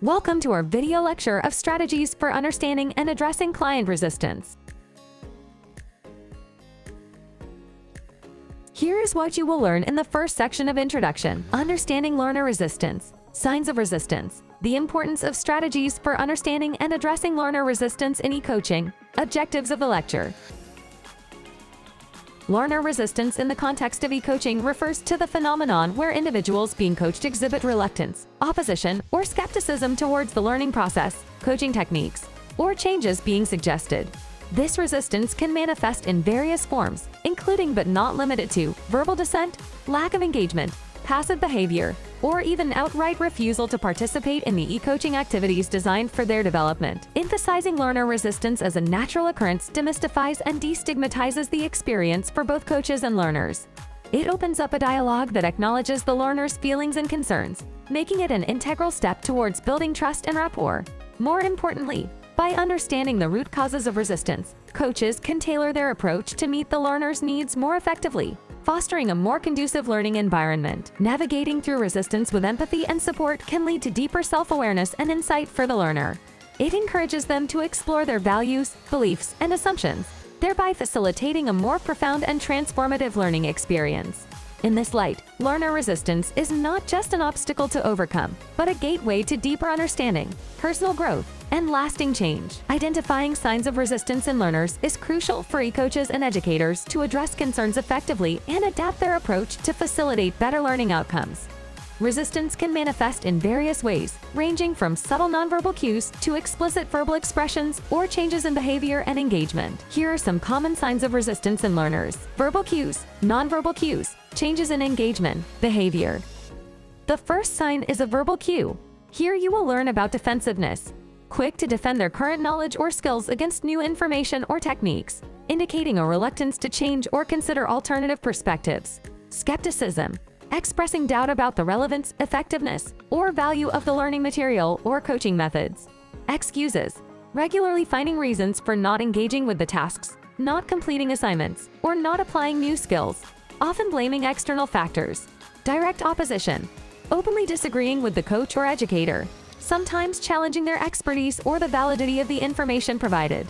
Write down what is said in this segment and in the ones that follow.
Welcome to our video lecture of strategies for understanding and addressing client resistance. Here is what you will learn in the first section of Introduction: Understanding Learner Resistance, Signs of Resistance, the importance of strategies for understanding and addressing learner resistance in e-coaching, objectives of the lecture. Learner resistance in the context of e-coaching refers to the phenomenon where individuals being coached exhibit reluctance, opposition, or skepticism towards the learning process, coaching techniques, or changes being suggested. This resistance can manifest in various forms, including but not limited to verbal dissent, lack of engagement, passive behavior, or even outright refusal to participate in the e-coaching activities designed for their development. Emphasizing learner resistance as a natural occurrence demystifies and destigmatizes the experience for both coaches and learners. It opens up a dialogue that acknowledges the learner's feelings and concerns, making it an integral step towards building trust and rapport. More importantly, by understanding the root causes of resistance, coaches can tailor their approach to meet the learner's needs more effectively, fostering a more conducive learning environment. Navigating through resistance with empathy and support can lead to deeper self-awareness and insight for the learner. It encourages them to explore their values, beliefs, and assumptions, thereby facilitating a more profound and transformative learning experience. In this light, learner resistance is not just an obstacle to overcome, but a gateway to deeper understanding, personal growth, and lasting change. Identifying signs of resistance in learners is crucial for e-coaches and educators to address concerns effectively and adapt their approach to facilitate better learning outcomes. Resistance can manifest in various ways, ranging from subtle nonverbal cues to explicit verbal expressions or changes in behavior and engagement. Here are some common signs of resistance in learners: verbal cues, nonverbal cues, changes in engagement, behavior. The first sign is a verbal cue. Here you will learn about defensiveness, quick to defend their current knowledge or skills against new information or techniques, indicating a reluctance to change or consider alternative perspectives. Skepticism, expressing doubt about the relevance, effectiveness, or value of the learning material or coaching methods. Excuses, regularly finding reasons for not engaging with the tasks, not completing assignments, or not applying new skills, often blaming external factors. Direct opposition, openly disagreeing with the coach or educator, sometimes challenging their expertise or the validity of the information provided.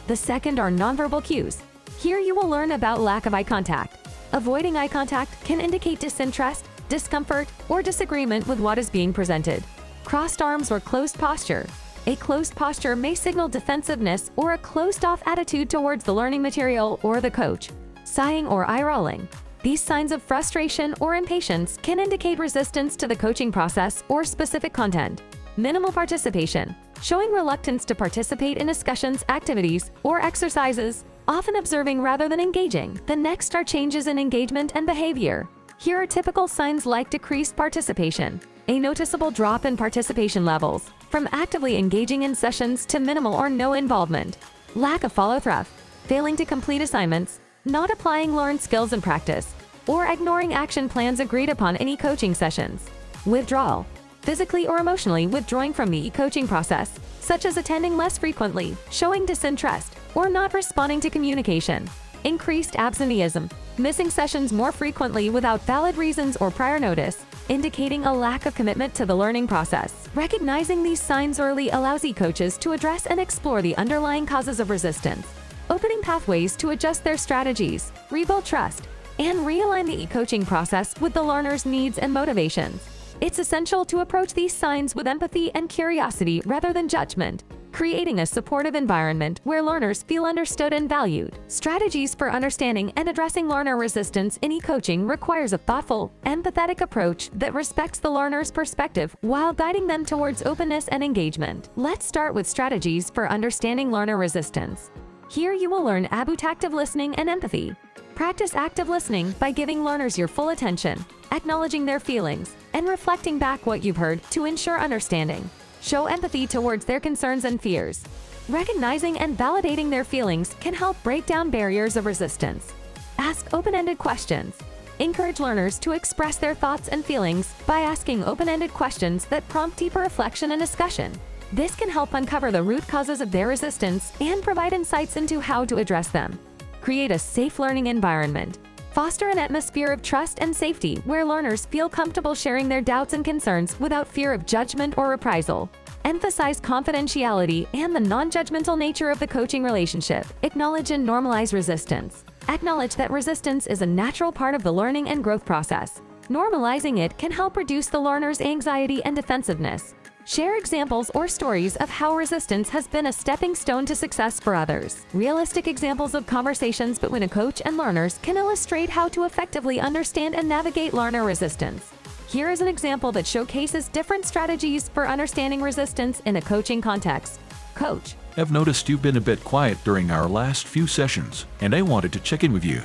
The second are nonverbal cues. Here you will learn about lack of eye contact. Avoiding eye contact can indicate disinterest, discomfort, or disagreement with what is being presented. Crossed arms or closed posture. A closed posture may signal defensiveness or a closed-off attitude towards the learning material or the coach. Sighing or eye-rolling. These signs of frustration or impatience can indicate resistance to the coaching process or specific content. Minimal participation, showing reluctance to participate in discussions, activities, or exercises, often observing rather than engaging. The next are changes in engagement and behavior. Here are typical signs like decreased participation, a noticeable drop in participation levels, from actively engaging in sessions to minimal or no involvement. Lack of follow-through, failing to complete assignments, not applying learned skills in practice, or ignoring action plans agreed upon in e-coaching sessions. Withdrawal, physically or emotionally withdrawing from the e-coaching process, such as attending less frequently, showing disinterest, or not responding to communication. Increased absenteeism, missing sessions more frequently without valid reasons or prior notice, indicating a lack of commitment to the learning process. Recognizing these signs early allows e-coaches to address and explore the underlying causes of resistance, opening pathways to adjust their strategies, rebuild trust, and realign the e-coaching process with the learner's needs and motivations. It's essential to approach these signs with empathy and curiosity rather than judgment, creating a supportive environment where learners feel understood and valued. Strategies for understanding and addressing learner resistance in e-coaching requires a thoughtful, empathetic approach that respects the learner's perspective while guiding them towards openness and engagement. Let's start with strategies for understanding learner resistance. Here you will learn about active listening and empathy. Practice active listening by giving learners your full attention, acknowledging their feelings, and reflecting back what you've heard to ensure understanding. Show empathy towards their concerns and fears. Recognizing and validating their feelings can help break down barriers of resistance. Ask open-ended questions. Encourage learners to express their thoughts and feelings by asking open-ended questions that prompt deeper reflection and discussion. This can help uncover the root causes of their resistance and provide insights into how to address them. Create a safe learning environment. Foster an atmosphere of trust and safety where learners feel comfortable sharing their doubts and concerns without fear of judgment or reprisal. Emphasize confidentiality and the non-judgmental nature of the coaching relationship. Acknowledge and normalize resistance. Acknowledge that resistance is a natural part of the learning and growth process. Normalizing it can help reduce the learner's anxiety and defensiveness. Share examples or stories of how resistance has been a stepping stone to success for others. Realistic examples of conversations between a coach and learners can illustrate how to effectively understand and navigate learner resistance. Here is an example that showcases different strategies for understanding resistance in a coaching context. Coach: I've noticed you've been a bit quiet during our last few sessions, and I wanted to check in with you.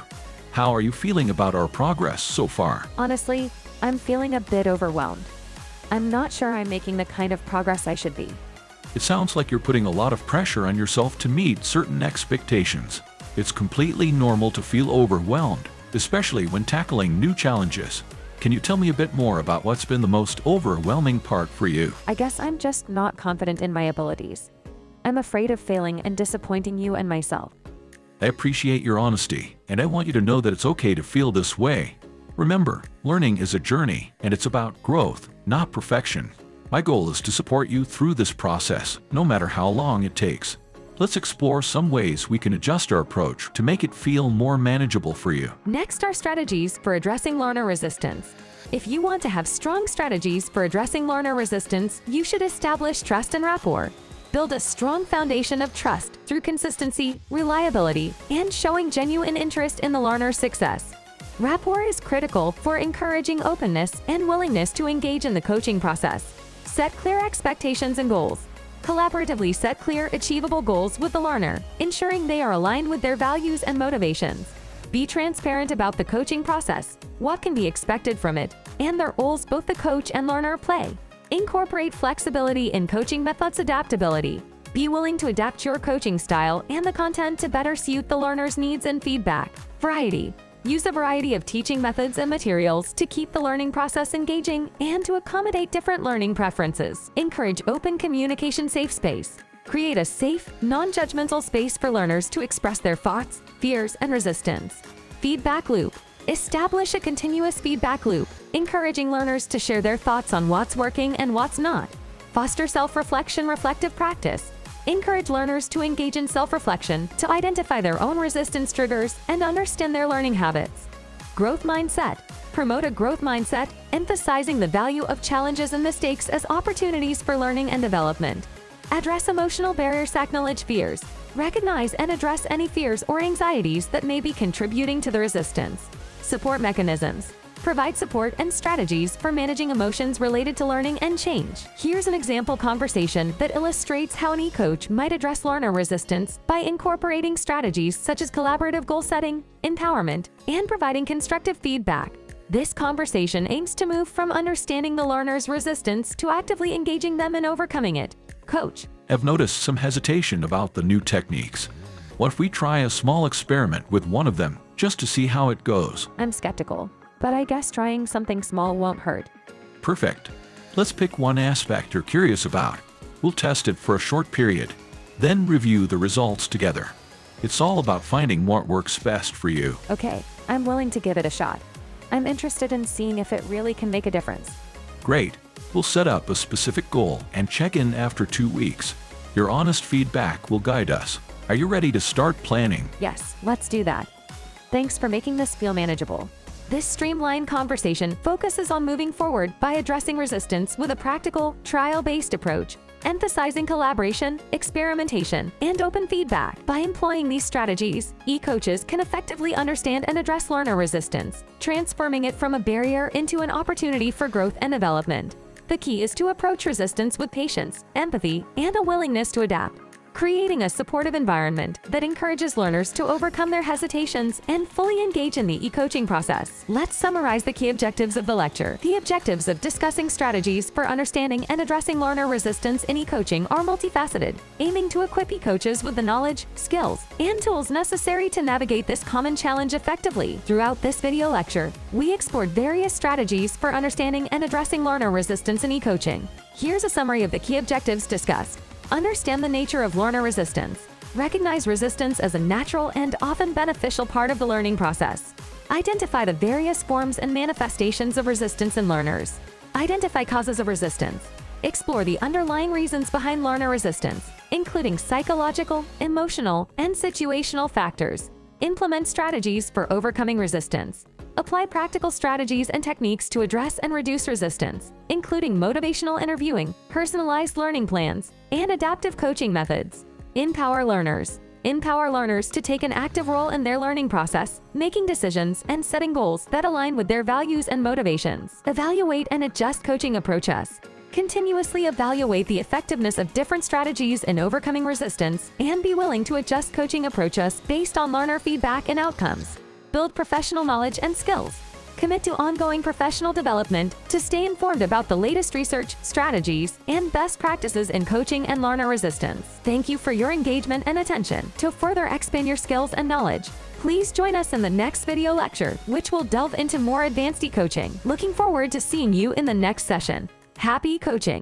How are you feeling about our progress so far? Honestly, I'm feeling a bit overwhelmed. I'm not sure I'm making the kind of progress I should be. It sounds like you're putting a lot of pressure on yourself to meet certain expectations. It's completely normal to feel overwhelmed, especially when tackling new challenges. Can you tell me a bit more about what's been the most overwhelming part for you? I guess I'm just not confident in my abilities. I'm afraid of failing and disappointing you and myself. I appreciate your honesty, and I want you to know that it's okay to feel this way. Remember, learning is a journey, and it's about growth, not perfection. My goal is to support you through this process, no matter how long it takes. Let's explore some ways we can adjust our approach to make it feel more manageable for you. Next are strategies for addressing learner resistance. If you want to have strong strategies for addressing learner resistance, you should establish trust and rapport. Build a strong foundation of trust through consistency, reliability, and showing genuine interest in the learner's success. Rapport is critical for encouraging openness and willingness to engage in the coaching process. Set clear expectations and goals. Collaboratively set clear, achievable goals with the learner, ensuring they are aligned with their values and motivations. Be transparent about the coaching process, what can be expected from it, and the roles both the coach and learner play. Incorporate flexibility in coaching methods. Adaptability. Be willing to adapt your coaching style and the content to better suit the learner's needs and feedback. Variety. Use a variety of teaching methods and materials to keep the learning process engaging and to accommodate different learning preferences. Encourage open communication. Safe space. Create a safe, non-judgmental space for learners to express their thoughts, fears, and resistance. Feedback loop. Establish a continuous feedback loop, encouraging learners to share their thoughts on what's working and what's not. Foster self-reflection. Reflective practice. Encourage learners to engage in self-reflection to identify their own resistance triggers and understand their learning habits. Growth mindset. Promote a growth mindset, emphasizing the value of challenges and mistakes as opportunities for learning and development. Address emotional barriers. Acknowledge fears. Recognize and address any fears or anxieties that may be contributing to the resistance. Support mechanisms. Provide support and strategies for managing emotions related to learning and change. Here's an example conversation that illustrates how an e-coach might address learner resistance by incorporating strategies such as collaborative goal setting, empowerment, and providing constructive feedback. This conversation aims to move from understanding the learner's resistance to actively engaging them in overcoming it. Coach: I've noticed some hesitation about the new techniques. What if we try a small experiment with one of them, just to see how it goes? I'm skeptical, but I guess trying something small won't hurt. Perfect. Let's pick one aspect you're curious about. We'll test it for a short period, then review the results together. It's all about finding what works best for you. Okay, I'm willing to give it a shot. I'm interested in seeing if it really can make a difference. Great. We'll set up a specific goal and check in after 2 weeks. Your honest feedback will guide us. Are you ready to start planning? Yes, let's do that. Thanks for making this feel manageable. This streamlined conversation focuses on moving forward by addressing resistance with a practical, trial-based approach, emphasizing collaboration, experimentation, and open feedback. By employing these strategies, e-coaches can effectively understand and address learner resistance, transforming it from a barrier into an opportunity for growth and development. The key is to approach resistance with patience, empathy, and a willingness to adapt, creating a supportive environment that encourages learners to overcome their hesitations and fully engage in the e-coaching process. Let's summarize the key objectives of the lecture. The objectives of discussing strategies for understanding and addressing learner resistance in e-coaching are multifaceted, aiming to equip e-coaches with the knowledge, skills, and tools necessary to navigate this common challenge effectively. Throughout this video lecture, we explored various strategies for understanding and addressing learner resistance in e-coaching. Here's a summary of the key objectives discussed. Understand the nature of learner resistance. Recognize resistance as a natural and often beneficial part of the learning process. Identify the various forms and manifestations of resistance in learners. Identify causes of resistance. Explore the underlying reasons behind learner resistance, including psychological, emotional, and situational factors. Implement strategies for overcoming resistance. Apply practical strategies and techniques to address and reduce resistance, including motivational interviewing, personalized learning plans, and adaptive coaching methods. Empower learners. Empower learners to take an active role in their learning process, making decisions and setting goals that align with their values and motivations. Evaluate and adjust coaching approaches. Continuously evaluate the effectiveness of different strategies in overcoming resistance and be willing to adjust coaching approaches based on learner feedback and outcomes. Build professional knowledge and skills. Commit to ongoing professional development to stay informed about the latest research, strategies, and best practices in coaching and learner resistance. Thank you for your engagement and attention. To further expand your skills and knowledge, please join us in the next video lecture, which will delve into more advanced e-coaching. Looking forward to seeing you in the next session. Happy coaching!